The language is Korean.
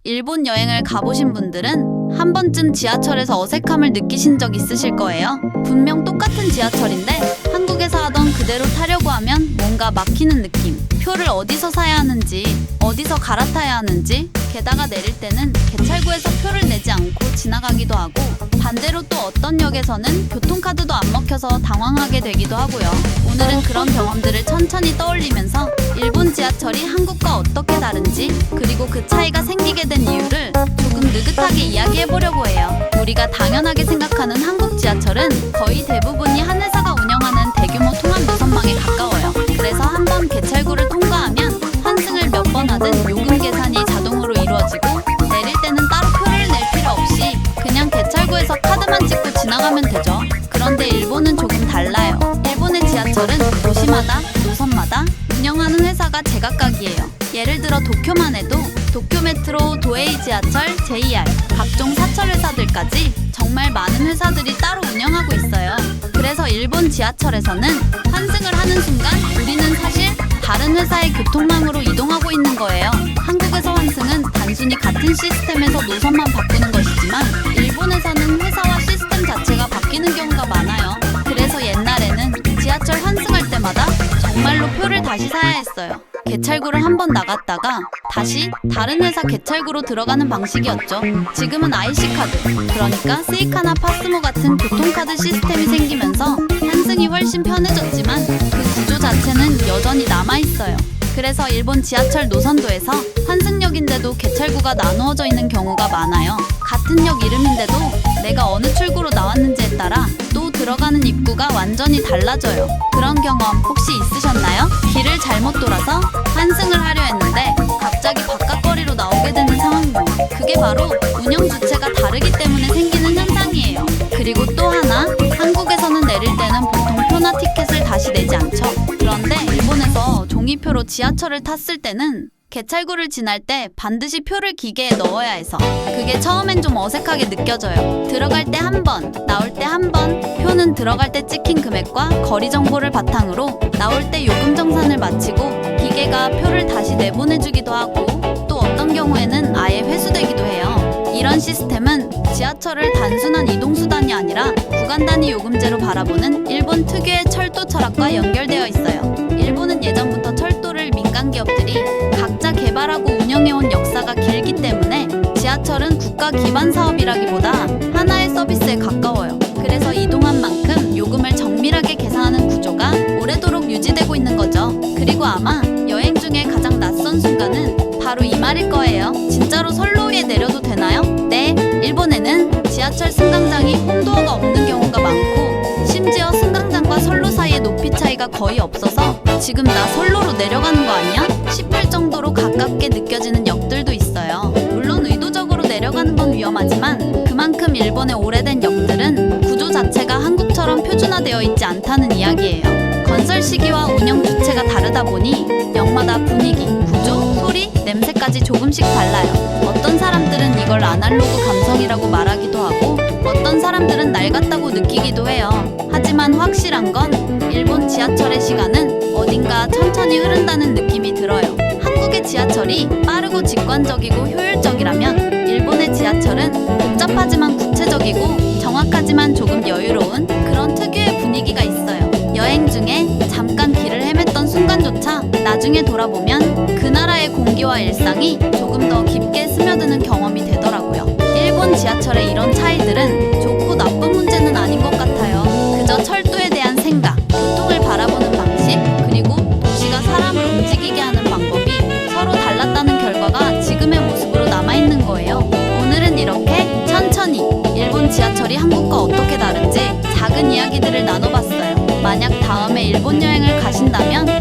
일본 여행을 가보신 분들은 한 번쯤 지하철에서 어색함을 느끼신 적 있으실 거예요. 분명 똑같은 지하철인데 한국에서 하던 그대로 타려고 하면 뭔가 막히는 느낌. 표를 어디서 사야 하는지, 어디서 갈아타야 하는지, 게다가 내릴 때는 개찰구에서 표를 내지 않고 지나가기도 하고, 반대로 또 어떤 역에서는 교통카드도 안 먹혀서 당황하게 되기도 하고요. 오늘은 그런 경험들을 천천히 떠올리면서 일본 지하철이 한국과 어떻게 다른지, 그리고 그 차이가 생기게 된 이유를 조금 느긋하게 이야기해보려고 해요. 우리가 당연하게 생각하는 한국 지하철은 거의 대부분이 한 회사가 운영하는 대규모 통합 노선망에 가까워요. 그래서 한번 개찰구를 통과하면 환승을 몇 번 하든 요금 계산이 자동으로 이루어지고, 내릴 때는 따로 표를 낼 필요 없이 그냥 개찰구에서 카드만 찍고 지나가면 되죠. 그런데 일본은 조금 달라요. 일본의 지하철은 도시마다, 노선마다 운영하는 회사가 제각각이에요. 예를 들어 도쿄만 해도 도쿄메트로, 도에이 지하철, JR, 각종 사철 회사들까지 정말 많은 회사들이 따로 운영하고 있어요. 그래서 일본 지하철에서는 환승을 하는 순간 우리는 사실 다른 회사의 교통망으로 이동하고 있는 거예요. 한국에서 환승은 단순히 같은 시스템에서 노선만 바꾸는 것이지만 일본에서는 회사와 시스템 자체가 바뀌는 경우가 많아요. 그래서 옛날에는 지하철 환승할 때마다 정말로 표를 다시 사야 했어요. 개찰구를 한 번 나갔다가 다시 다른 회사 개찰구로 들어가는 방식이었죠. 지금은 IC카드, 그러니까 스이카나 파스모 같은 교통카드 시스템이 생기면서 환승이 훨씬 편해졌지만 그 구조 자체는 여전히 남아있어요. 그래서 일본 지하철 노선도에서 환승역인데도 개찰구가 나누어져 있는 경우가 많아요. 같은 역 이름인데도 내가 어느 출구로 나왔는지에 따라 또 들어가는 입구가 완전히 달라져요. 그런 경험 혹시 있으셨나요? 길을 잘못 돌아서 환승을 하려 했는데 갑자기 바깥거리로 나오게 되는 상황도. 그게 바로 운영 주체가 다르기 때문에 생기는 현상이에요. 그리고 또 하나, 한국에서는 내릴 때는 보통 표나 티켓을 다시 내지 않죠. 그런데 일본에서 종이표로 지하철을 탔을 때는 개찰구를 지날 때 반드시 표를 기계에 넣어야 해서 그게 처음엔 좀 어색하게 느껴져요. 들어갈 때 한 번, 나올 때 한 번, 표는 들어갈 때 찍힌 금액과 거리 정보를 바탕으로 나올 때 요금 정산을 마치고 기계가 표를 다시 내보내주기도 하고, 또 어떤 경우에는 아예 회수되기도 해요. 이런 시스템은 지하철을 단순한 이동수단이 아니라 구간 단위 요금제로 바라보는 일본 특유의 철도 철학과 연결되어 있어요. 일본은 예전부터 철도를 민간 기업들이 각자 개발하고 운영해온 역사가 길기 때문에 지하철은 국가 기반 사업이라기보다 하나의 서비스에 가까워요. 그래서 이동한 만큼 요금을 정밀하게 계산하는 구조가 오래도록 유지되고 있는 거죠. 그리고 아마 여행 중에 가장 낯선 순간은 바로 이 말일 거예요. 진짜로 선로위에 내려도 되나요? 네, 일본에는 지하철 승강장이 홈도어가 없는 경우가 많고, 심지어 승강장과 선로 사이의 높이 차이가 거의 없어서 지금 나 선로로 내려가는 거 아니야? 싶을 정도로 가깝게 느껴지는 역들도 있어요. 물론 의도적으로 내려가는 건 위험하지만 그만큼 일본의 오래된 역들은 구조 자체가 한국처럼 표준화되어 있지 않다는 이야기예요. 건설 시기와 운영 주체가 다르다 보니 역마다 분위기, 구조, 소리, 냄새까지 조금씩 달라요. 어떤 사람들은 이걸 아날로그 감성이라고 말하기도 하고, 어떤 사람들은 낡았다고 느끼기도 해요. 하지만 확실한 건 일본 지하철의 시간은 어딘가 천천히 흐른다는 느낌이 들어요. 한국의 지하철이 빠르고 직관적이고 효율적이라면 일본의 지하철은 복잡하지만 구체적이고 정확하지만 조금 여유로운 그런 특유의 분위기가 있어요. 여행 중에 잠깐 길을 헤맸던 순간조차 나중에 돌아보면 그 나라의 공기와 일상이 조금 더 깊게 스며드는 경험이 되더라고요. 일본 지하철의 이런 차이들은 좋고 나쁜 문제는 아닌 것 같아요. 그저 철도에 대한 생각, 교통을 바라보는 방식, 그리고 도시가 사람을 움직이게 하는 방법이 서로 달랐다는 결과가 지금의 모습으로 남아있는 거예요. 오늘은 이렇게 천천히 일본 지하철이 한국과 어떻게 다른지 작은 이야기들을 나눠봤어요. 만약 다음에 일본 여행을 가신다면